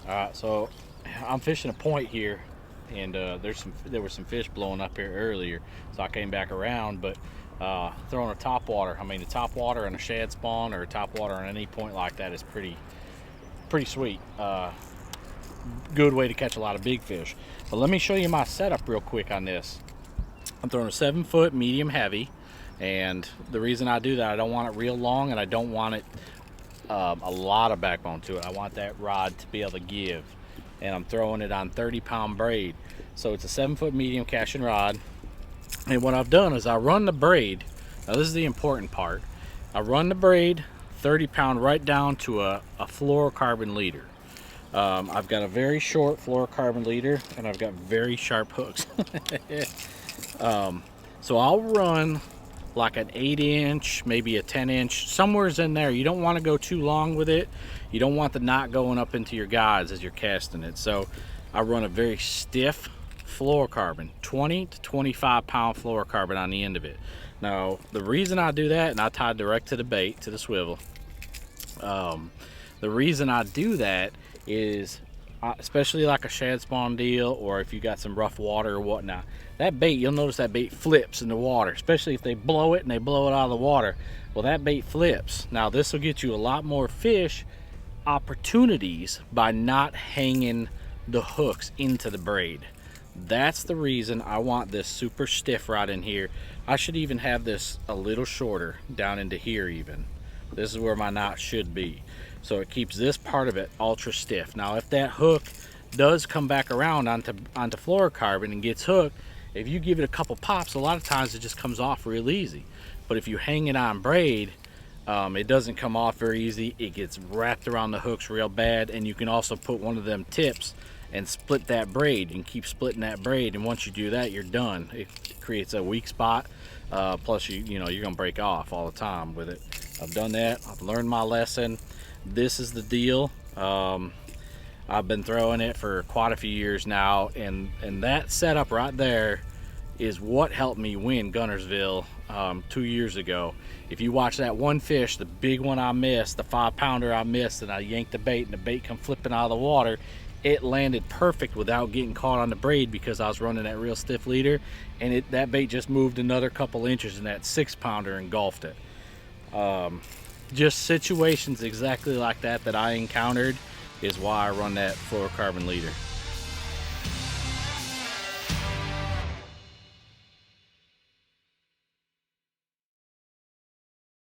All right, so I'm fishing a point here, and there were some fish blowing up here earlier, so I came back around. But throwing a topwater, I mean, a topwater on a shad spawn or a topwater on any point like that is pretty sweet. Good way to catch a lot of big fish. But let me show you my setup real quick on this. I'm throwing a 7-foot medium heavy, and the reason I do that, I don't want it real long, and I don't want it a lot of backbone to it. I want that rod to be able to give, and I'm throwing it on 30-pound braid. So it's a 7-foot medium casting rod, and what I've done is I run the braid. Now this is the important part. I run the braid 30-pound right down to a fluorocarbon leader. I've got a very short fluorocarbon leader, and I've got very sharp hooks. So I'll run like an 8-inch, maybe a 10-inch, somewhere's in there. You don't want to go too long with it. You don't want the knot going up into your guides as you're casting it. So I run a very stiff fluorocarbon, 20 to 25 pound fluorocarbon on the end of it. Now the reason I do that, and I tie direct to the bait, to the swivel, the reason I do that is, especially like a shad spawn deal, or if you got some rough water or whatnot, that bait, you'll notice that bait flips in the water, especially if they blow it and they blow it out of the water. Well, that bait flips. Now this will get you a lot more fish opportunities by not hanging the hooks into the braid. That's the reason I want this super stiff rod in here. I should even have this a little shorter down into here even. This is where my knot should be. So it keeps this part of it ultra stiff. Now if that hook does come back around onto fluorocarbon and gets hooked, if you give it a couple pops, a lot of times it just comes off real easy. But if you hang it on braid, it doesn't come off very easy. It gets wrapped around the hooks real bad, and you can also put one of them tips and split that braid and keep splitting that braid, and once you do that, you're done. It creates a weak spot. Plus you know you're gonna break off all the time with it. I've done that. I've learned my lesson. This is the deal. I've been throwing it for quite a few years now, and that setup right there is what helped me win Guntersville 2 years ago. If you watch that one fish, the big one I missed, the 5-pounder I missed, and I yanked the bait and the bait come flipping out of the water, it landed perfect without getting caught on the braid because I was running that real stiff leader, and that bait just moved another couple inches, and that 6-pounder engulfed it. Just situations exactly like that I encountered is why I run that fluorocarbon leader.